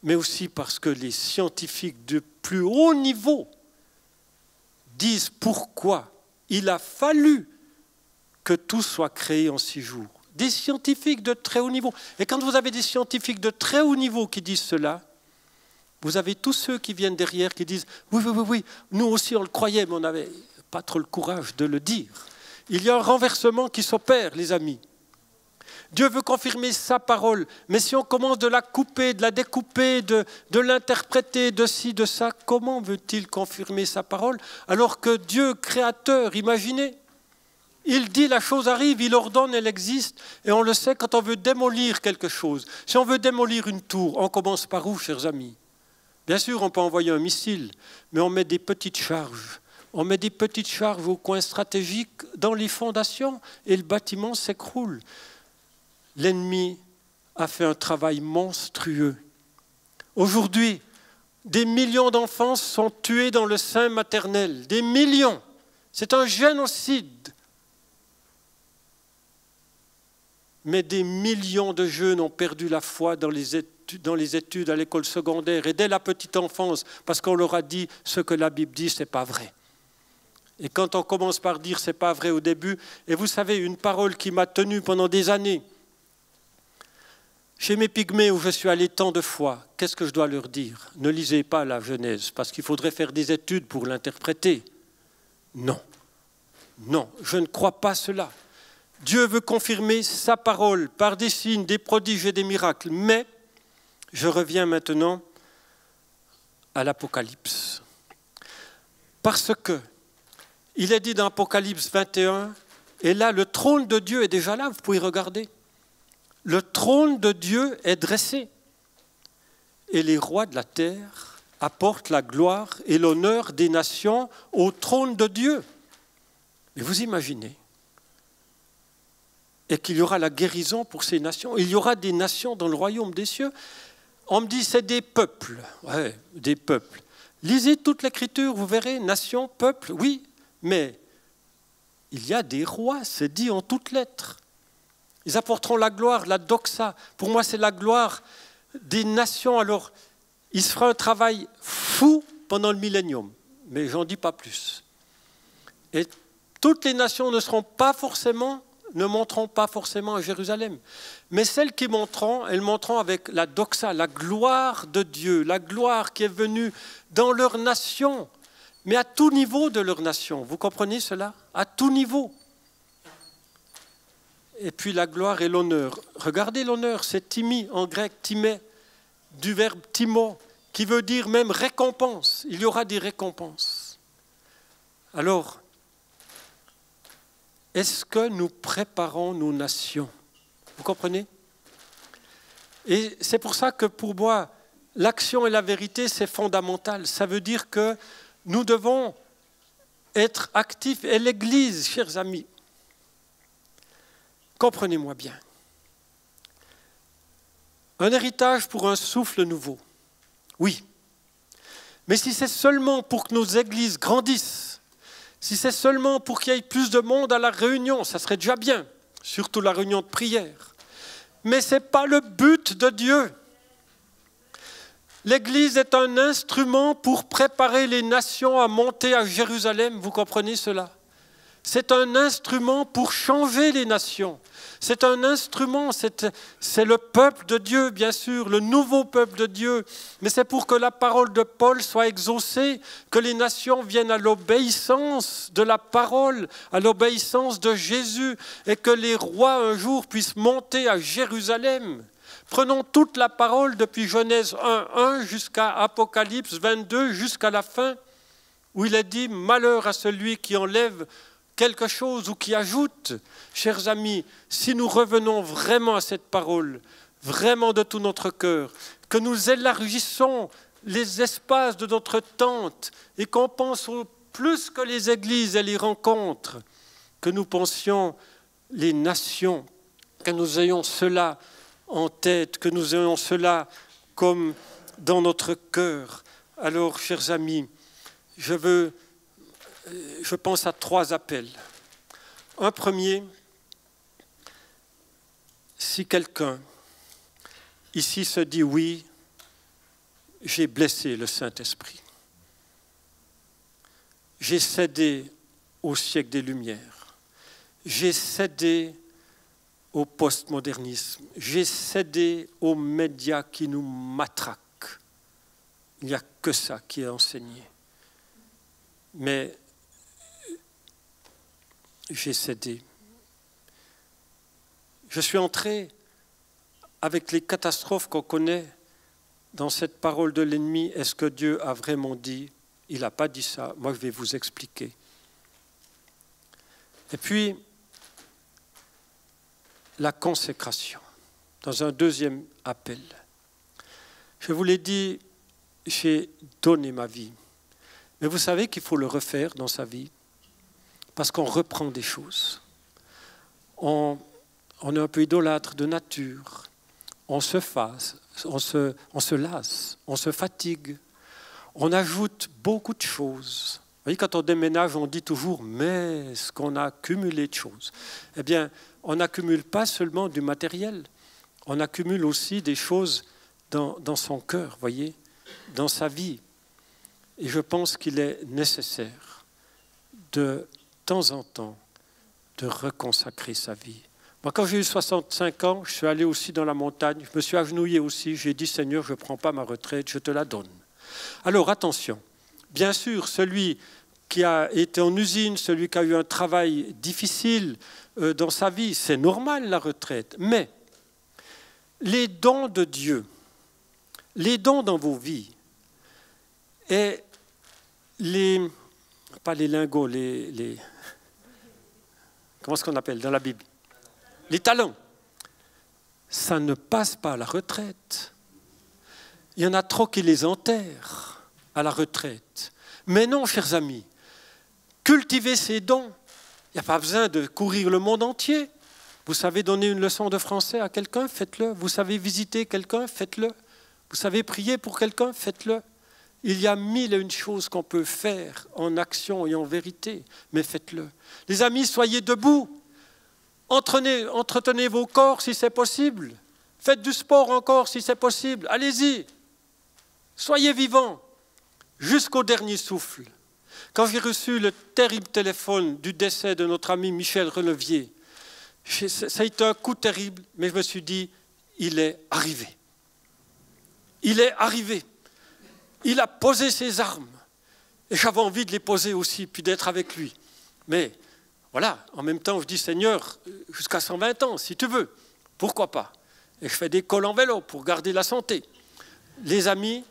mais aussi parce que les scientifiques de plus haut niveau disent pourquoi il a fallu que tout soit créé en 6 jours. Des scientifiques de très haut niveau. Et quand vous avez des scientifiques de très haut niveau qui disent cela, vous avez tous ceux qui viennent derrière qui disent « Oui, nous aussi on le croyait, mais on n'avait pas trop le courage de le dire. » Il y a un renversement qui s'opère, les amis. Dieu veut confirmer sa parole, mais si on commence de la couper, de la découper, de l'interpréter, de ci, de ça, comment veut-il confirmer sa parole alors que Dieu, créateur, imaginez, il dit la chose arrive, il ordonne, elle existe, et on le sait quand on veut démolir quelque chose. Si on veut démolir une tour, on commence par où, chers amis? Bien sûr, on peut envoyer un missile, mais on met des petites charges. On met des petites charges au coin stratégique dans les fondations, et le bâtiment s'écroule. L'ennemi a fait un travail monstrueux. Aujourd'hui, des millions d'enfants sont tués dans le sein maternel. Des millions. C'est un génocide. Mais des millions de jeunes ont perdu la foi dans les études à l'école secondaire et dès la petite enfance, parce qu'on leur a dit ce que la Bible dit, ce n'est pas vrai. Et quand on commence par dire ce n'est pas vrai au début, et vous savez, une parole qui m'a tenu pendant des années, chez mes pygmées où je suis allé tant de fois, qu'est-ce que je dois leur dire? Ne lisez pas la Genèse, parce qu'il faudrait faire des études pour l'interpréter. Non, je ne crois pas cela. Dieu veut confirmer sa parole par des signes, des prodiges et des miracles. Mais je reviens maintenant à l'Apocalypse. Parce que il est dit dans Apocalypse 21, et là le trône de Dieu est déjà là, vous pouvez regarder. Le trône de Dieu est dressé. Et les rois de la terre apportent la gloire et l'honneur des nations au trône de Dieu. Mais vous imaginez? Et qu'il y aura la guérison pour ces nations. Il y aura des nations dans le royaume des cieux. On me dit c'est des peuples. Ouais, des peuples. Lisez toute l'Écriture, vous verrez, nations, peuples, oui, mais il y a des rois, c'est dit en toutes lettres. Ils apporteront la gloire, la doxa. Pour moi, c'est la gloire des nations. Alors, il se fera un travail fou pendant le millénium, mais j'en dis pas plus. Et toutes les nations ne monteront pas forcément à Jérusalem. Mais celles qui monteront, elles monteront avec la doxa, la gloire de Dieu, la gloire qui est venue dans leur nation, mais à tout niveau de leur nation. Vous comprenez cela? À tout niveau. Et puis la gloire et l'honneur. Regardez l'honneur, c'est timi en grec, timé, du verbe timo, qui veut dire même récompense. Il y aura des récompenses. Alors, est-ce que nous préparons nos nations? Vous comprenez? Et c'est pour ça que pour moi, l'action et la vérité, c'est fondamental. Ça veut dire que nous devons être actifs. Et l'Église, chers amis, comprenez-moi bien. Un héritage pour un souffle nouveau. Oui. Mais si c'est seulement pour que nos églises grandissent, si c'est seulement pour qu'il y ait plus de monde à la réunion, ça serait déjà bien, surtout la réunion de prière. Mais ce n'est pas le but de Dieu. L'Église est un instrument pour préparer les nations à monter à Jérusalem, vous comprenez cela? C'est un instrument pour changer les nations. C'est un instrument, c'est le peuple de Dieu, bien sûr, le nouveau peuple de Dieu. Mais c'est pour que la parole de Paul soit exaucée, que les nations viennent à l'obéissance de la parole, à l'obéissance de Jésus, et que les rois un jour puissent monter à Jérusalem. Prenons toute la parole depuis Genèse 1:1 jusqu'à Apocalypse 22, jusqu'à la fin, où il est dit « Malheur à celui qui enlève quelque chose ou qui ajoute ». Chers amis, si nous revenons vraiment à cette parole, vraiment de tout notre cœur, que nous élargissons les espaces de notre tente et qu'on pense au plus que les églises et les rencontres, que nous pensions les nations, que nous ayons cela en tête, que nous ayons cela comme dans notre cœur. Alors, chers amis, je pense à 3 appels. Un premier, si quelqu'un ici se dit oui, j'ai blessé le Saint-Esprit, j'ai cédé au siècle des Lumières, j'ai cédé au postmodernisme, j'ai cédé aux médias qui nous matraquent. Il n'y a que ça qui est enseigné. Mais j'ai cédé. Je suis entré avec les catastrophes qu'on connaît dans cette parole de l'ennemi. Est-ce que Dieu a vraiment dit? Il n'a pas dit ça. Moi, je vais vous expliquer. Et puis, la consécration, dans un deuxième appel. Je vous l'ai dit, j'ai donné ma vie. Mais vous savez qu'il faut le refaire dans sa vie, parce qu'on reprend des choses. On est un peu idolâtre de nature. On se lasse, on se fatigue. On ajoute beaucoup de choses. Vous voyez, quand on déménage, on dit toujours « mais est-ce qu'on a accumulé de choses ?» Eh bien, on n'accumule pas seulement du matériel, on accumule aussi des choses dans son cœur, voyez, dans sa vie. Et je pense qu'il est nécessaire de temps en temps de reconsacrer sa vie. Moi, quand j'ai eu 65 ans, je suis allé aussi dans la montagne, je me suis agenouillé aussi, j'ai dit « Seigneur, je ne prends pas ma retraite, je te la donne ». Alors attention, bien sûr, celui qui a été en usine, celui qui a eu un travail difficile dans sa vie, c'est normal la retraite. Mais les dons de Dieu, les dons dans vos vies, et pas les lingots, comment est-ce qu'on appelle dans la Bible? Les talents, ça ne passe pas à la retraite. Il y en a trop qui les enterrent à la retraite. Mais non, chers amis, cultivez ces dons. Il n'y a pas besoin de courir le monde entier. Vous savez donner une leçon de français à quelqu'un, faites-le. Vous savez visiter quelqu'un, faites-le. Vous savez prier pour quelqu'un, faites-le. Il y a 1001 choses qu'on peut faire en action et en vérité, mais faites-le. Les amis, soyez debout. Entretenez vos corps si c'est possible. Faites du sport encore si c'est possible. Allez-y. Soyez vivants jusqu'au dernier souffle. Quand j'ai reçu le terrible téléphone du décès de notre ami Michel Relevier, ça a été un coup terrible, mais je me suis dit, il est arrivé. Il est arrivé. Il a posé ses armes. Et j'avais envie de les poser aussi, puis d'être avec lui. Mais voilà, en même temps, je dis, Seigneur, jusqu'à 120 ans, si tu veux, pourquoi pas? Et je fais des cols en vélo pour garder la santé. Les amis,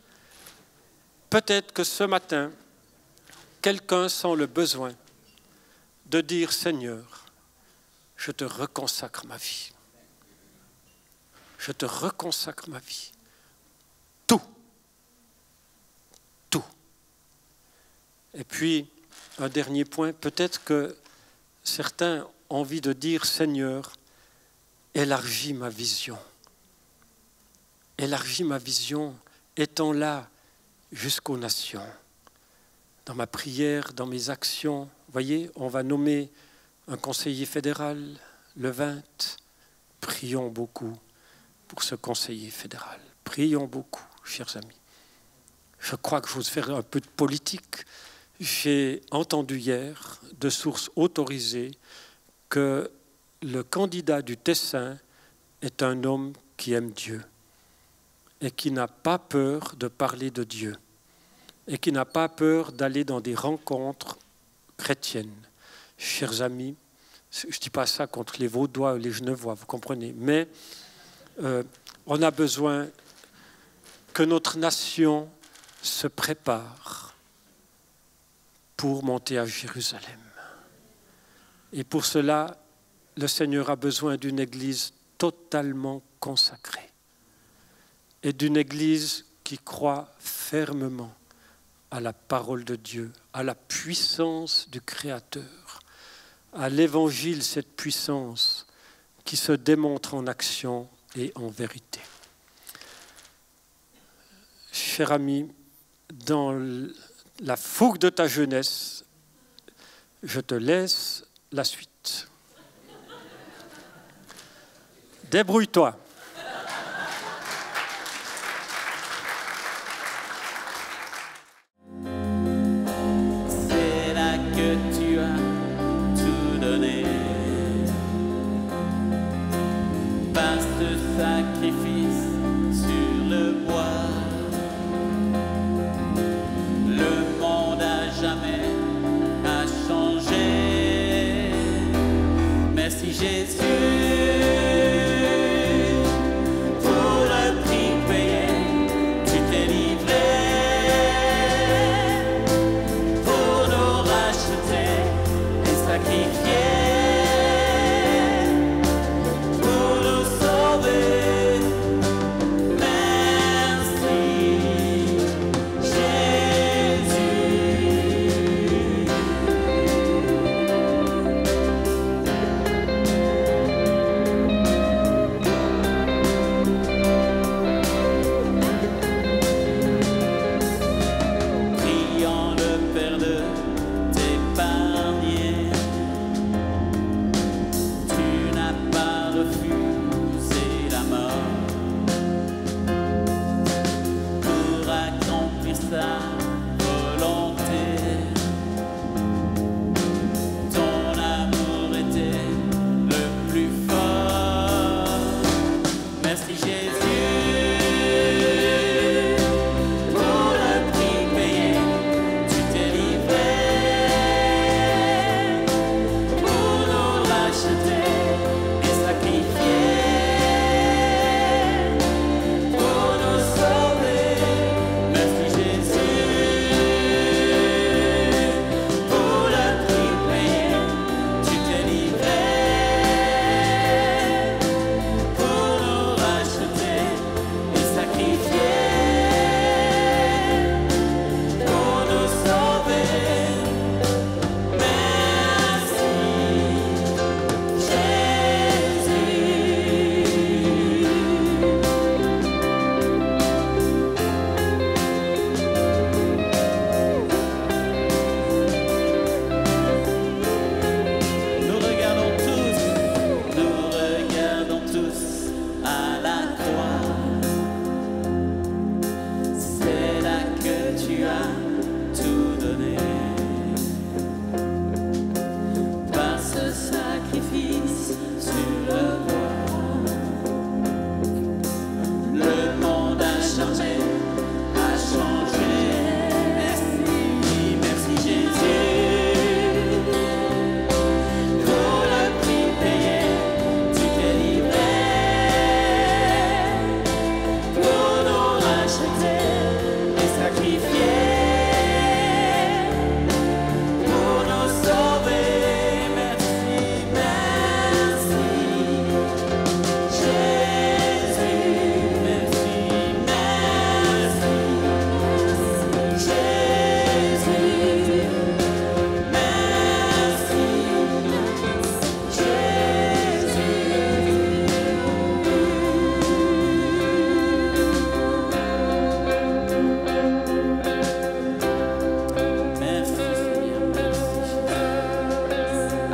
peut-être que ce matin, quelqu'un sent le besoin de dire, Seigneur, je te reconsacre ma vie. Je te reconsacre ma vie. Tout. Tout. Et puis, un dernier point, peut-être que certains ont envie de dire, Seigneur, élargis ma vision. Élargis ma vision, étant là jusqu'aux nations. Dans ma prière, dans mes actions, vous voyez, on va nommer un conseiller fédéral le 20. Prions beaucoup pour ce conseiller fédéral. Prions beaucoup, chers amis. Je crois que j'ose faire un peu de politique. J'ai entendu hier, de sources autorisées, que le candidat du Tessin est un homme qui aime Dieu et qui n'a pas peur de parler de Dieu et qui n'a pas peur d'aller dans des rencontres chrétiennes. Chers amis, je ne dis pas ça contre les Vaudois ou les Genevois, vous comprenez, mais on a besoin que notre nation se prépare pour monter à Jérusalem. Et pour cela, le Seigneur a besoin d'une Église totalement consacrée et d'une Église qui croit fermement à la parole de Dieu, à la puissance du Créateur, à l'Évangile, cette puissance qui se démontre en action et en vérité. Cher ami, dans la fougue de ta jeunesse, je te laisse la suite. Débrouille-toi. C'est là que tu as tout donné par ce sacrifice sur le bois. Le monde à jamais a changé. Merci Jésus.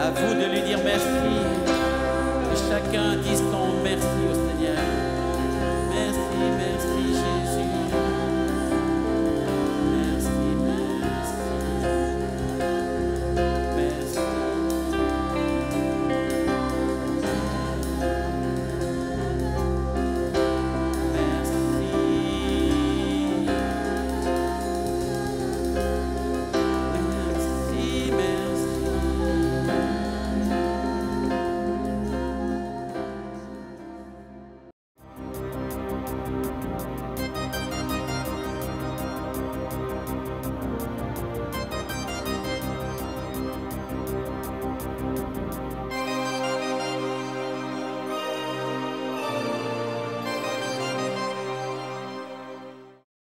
À vous de lui dire merci. Que chacun dise